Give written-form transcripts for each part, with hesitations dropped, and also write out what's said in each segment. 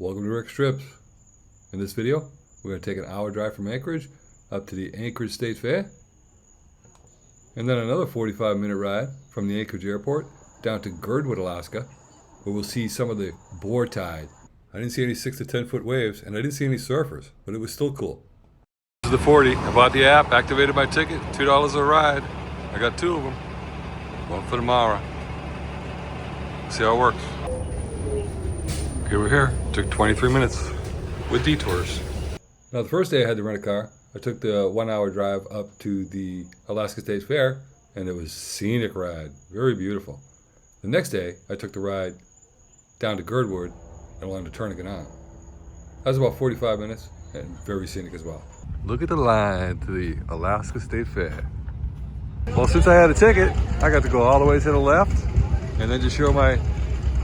Welcome to Rick's Trips. In this video, we're going to take an hour drive from Anchorage up to the Anchorage State Fair, and then another 45-minute ride from the Anchorage Airport down to Girdwood, Alaska, where we'll see some of the boar tide. I didn't see any 6 to 10 foot waves, and I didn't see any surfers, but it was still cool. This is the 40. I bought the app, activated my ticket, $2 a ride. I got 2 of them. One for tomorrow. See how it works. Okay, we're here. Took 23 minutes with detours. Now, the first day I had to rent a car. I took the 1 hour drive up to the Alaska State Fair, and it was scenic ride. Very beautiful. The next day, I took the ride down to Girdwood and along the Turnagain Arm. That was about 45 minutes and very scenic as well. Look at the line to the Alaska State Fair. Well, since I had a ticket, I got to go all the way to the left and then just show my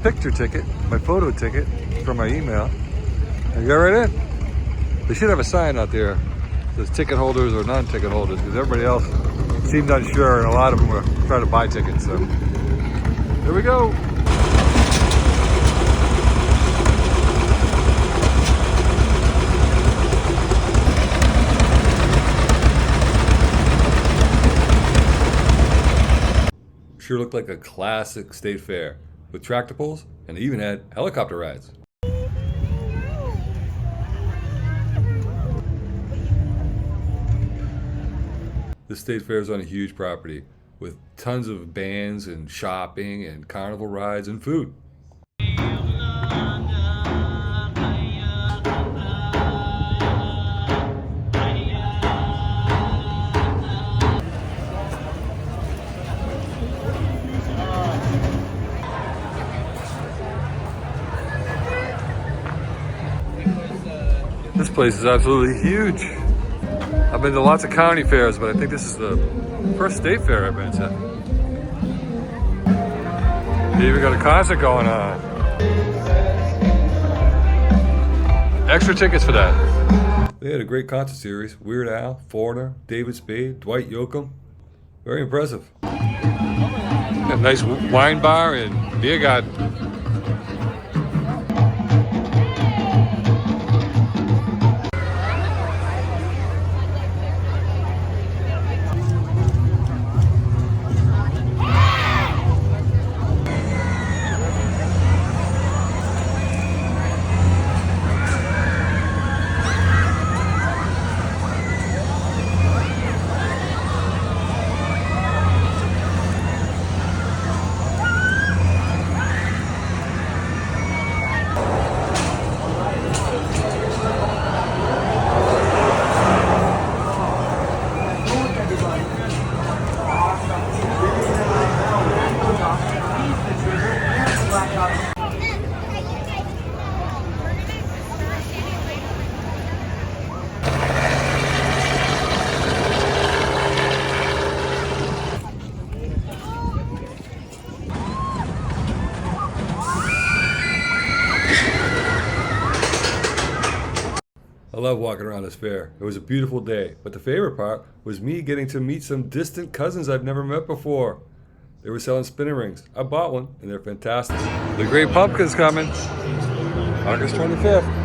picture ticket, my photo ticket from my email, and go right in. They should have a sign out there that says ticket holders or non-ticket holders, because everybody else seemed unsure and a lot of them were trying to buy tickets. So here we go. Sure looked like a classic state fair with tractor pulls, and they even had helicopter rides. The state fair is on a huge property with tons of bands and shopping and carnival rides and food. This place is absolutely huge. I've been to lots of county fairs, but I think this is the first state fair I've been to. They even got a concert going on. Extra tickets for that. They had a great concert series. Weird Al, Foreigner, David Spade, Dwight Yoakam. Very impressive. A nice wine bar and beer garden. I love walking around this fair. It was a beautiful day, but the favorite part was me getting to meet some distant cousins I've never met before. They were selling spinning rings. I bought one, and they're fantastic. The Great Pumpkin's coming, August 25th.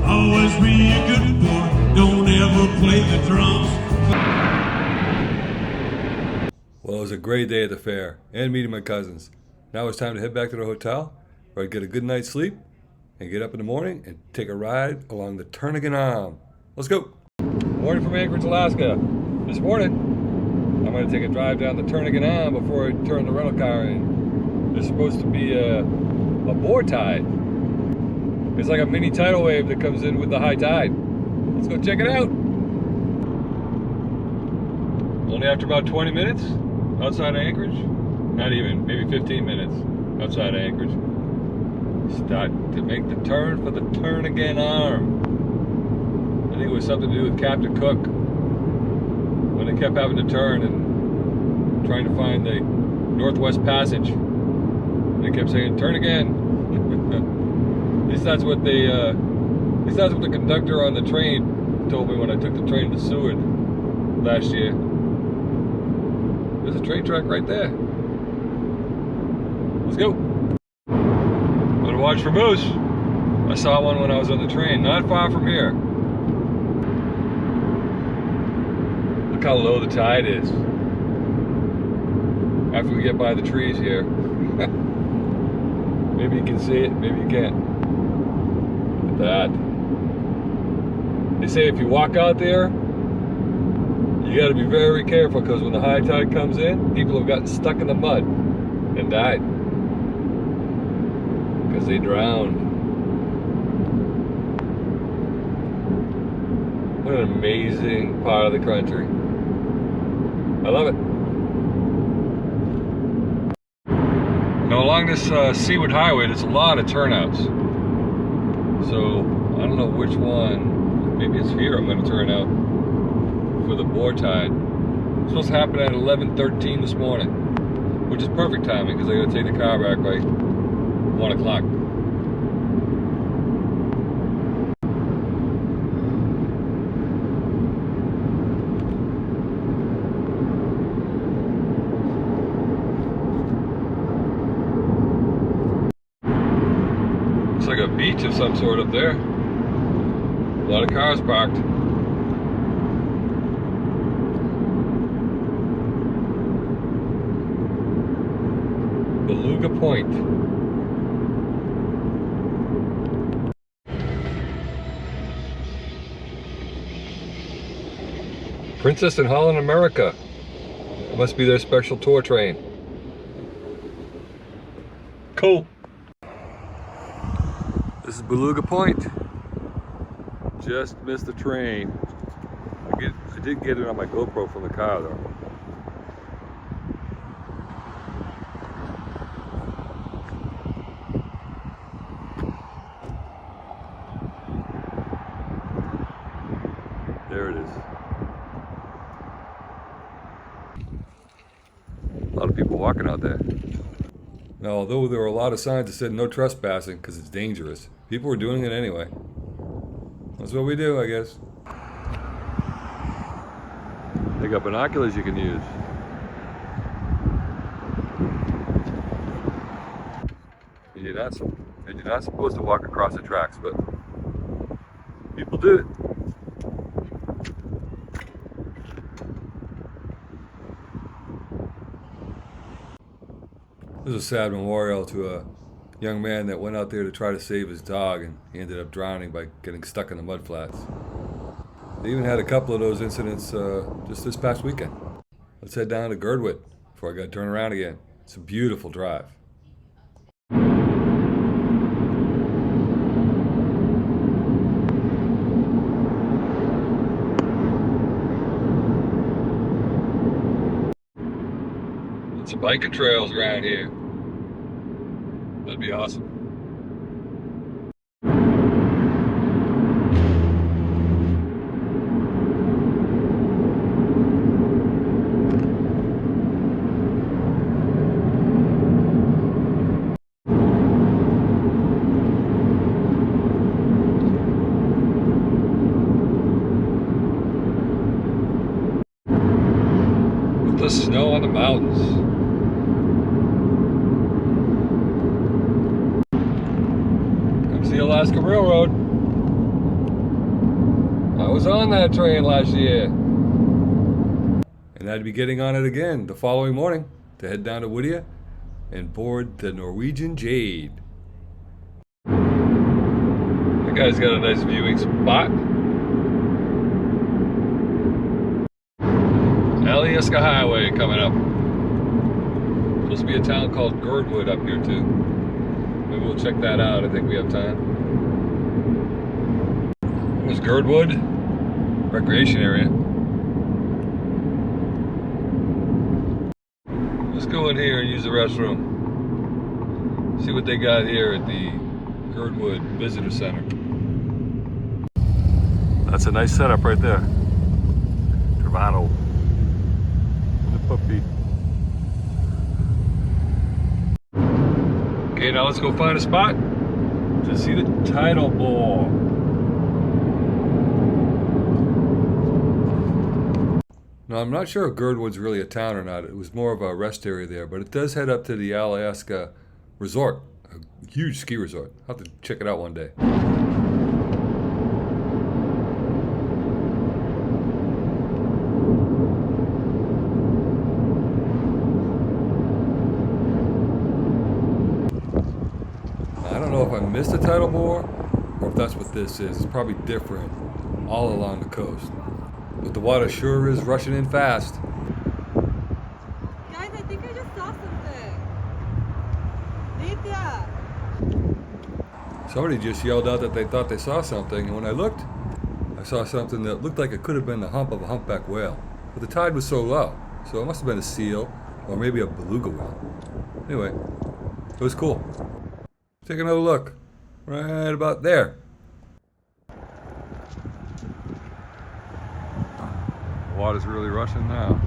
Always be a good boy, don't ever play the drums. Well, it was a great day at the fair and meeting my cousins. Now it's time to head back to the hotel where I'd get a good night's sleep and get up in the morning and take a ride along the Turnagain Arm. Let's go. Morning from Anchorage, Alaska. This morning, I'm going to take a drive down the Turnagain Arm before I turn the rental car in. There's supposed to be a boar tide. It's like a mini tidal wave that comes in with the high tide. Let's go check it out. Only after about 20 minutes outside of Anchorage, not even, maybe 15 minutes outside of Anchorage, start to make the turn for the Turnagain Arm. I think it was something to do with Captain Cook when they kept having to turn and trying to find the Northwest Passage. And They kept saying, "Turn again." At least that's what they, at least that's what the conductor on the train told me when I took the train to Seward last year. There's a train track right there. Let's go. Better watch for moose. I saw one when I was on the train, not far from here. Look how low the tide is. After we get by the trees here. Maybe you can see it, maybe you can't. Look at that. They say if you walk out there, you got to be very careful, because when the high tide comes in, people have gotten stuck in the mud and died because they drowned. What an amazing part of the country. I love it. Now along this Seaward Highway, there's a lot of turnouts. So I don't know which one. Maybe it's here I'm going to turn out for the boar tide. It's supposed to happen at 11:13 this morning, which is perfect timing because I got to take the car back by 1 o'clock. It's like a beach of some sort up there. A lot of cars parked. Beluga Point. Princess and Holland America. Must be their special tour train. Cool. This is Beluga Point. Just missed the train. I did get it on my GoPro from the car though. There it is. A lot of people walking out there. Now, although there were a lot of signs that said no trespassing because it's dangerous, people were doing it anyway. That's what we do, I guess. They got binoculars you can use. And you're not supposed to walk across the tracks, but people do it. This is a sad memorial to a young man that went out there to try to save his dog, and he ended up drowning by getting stuck in the mud flats. They even had a couple of those incidents just this past weekend. Let's head down to Girdwood before I got to turn around again. It's a beautiful drive. Some biking trails around here. That'd be awesome. With the snow on the mountains. The Alaska Railroad. I was on that train last year. And I'd be getting on it again the following morning to head down to Whittier and board the Norwegian Jade. That guy's got a nice viewing spot. Alyeska Highway coming up. Supposed to be a town called Girdwood up here too. Maybe we'll check that out. I think we have time. There's Girdwood recreation area. Let's go in here and use the restroom. See what they got here at the Girdwood Visitor Center. That's a nice setup right there. Travano. And the puppy. now let's go find a spot to see the tidal bore. Now, I'm not sure if Girdwood's really a town or not. It was more of a rest area there, but it does head up to the Alaska resort, a huge ski resort. I'll have to check it out one day. I don't know if I missed a tidal bore or if that's what this is. It's probably different all along the coast. But the water sure is rushing in fast. Guys, I think I just saw something. Whittier. Somebody just yelled out that they thought they saw something, and when I looked, I saw something that looked like it could have been the hump of a humpback whale. But the tide was so low, so it must have been a seal or maybe a beluga whale. Anyway, it was cool. Take another look. Right about there. The water's really rushing now.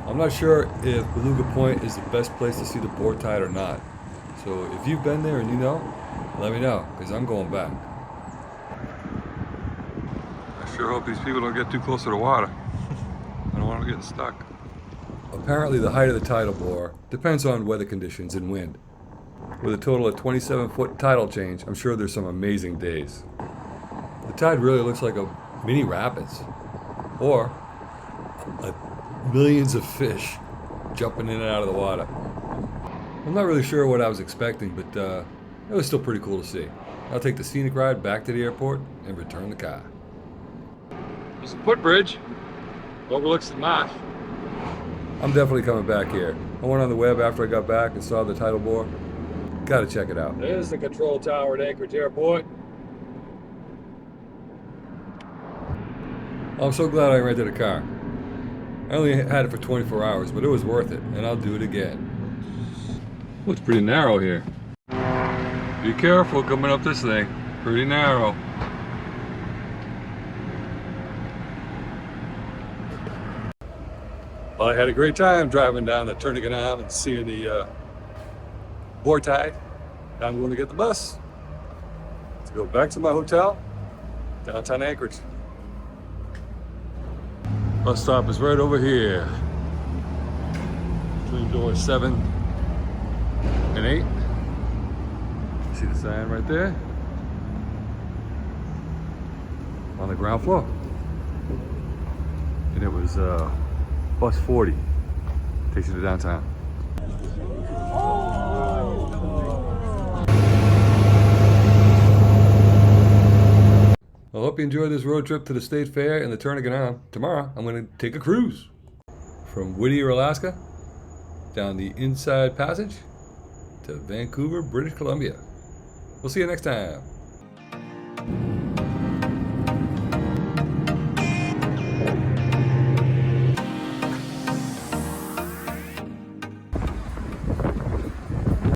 I'm not sure if Beluga Point is the best place to see the boar tide or not. So if you've been there and you know, let me know, because I'm going back. I sure hope these people don't get too close to the water. I don't want them getting stuck. Apparently the height of the tidal bore depends on weather conditions and wind. With a total of 27-foot tidal change, I'm sure there's some amazing days. The tide really looks like a mini rapids, or millions of fish jumping in and out of the water. I'm not really sure what I was expecting, but it was still pretty cool to see. I'll take the scenic ride back to the airport and return the car. There's a footbridge, overlooks the marsh. I'm definitely coming back here. I went on the web after I got back and saw the tidal bore. Gotta check it out. There's the control tower at Anchorage Airport. I'm so glad I rented a car. I only had it for 24 hours, but it was worth it, and I'll do it again. Looks pretty narrow here. Be careful coming up this thing. Pretty narrow. Well, I had a great time driving down the Turnagain Arm and seeing the boar tide. Now I'm going to get the bus to go back to my hotel, downtown Anchorage. Bus stop is right over here, between doors 7 and 8. See the sign right there? On the ground floor. And it was bus 40. Takes you to downtown. I hope you enjoyed this road trip to the State Fair and the Turnagain Arm. Tomorrow, I'm going to take a cruise from Whittier, Alaska, down the Inside Passage to Vancouver, British Columbia. We'll see you next time.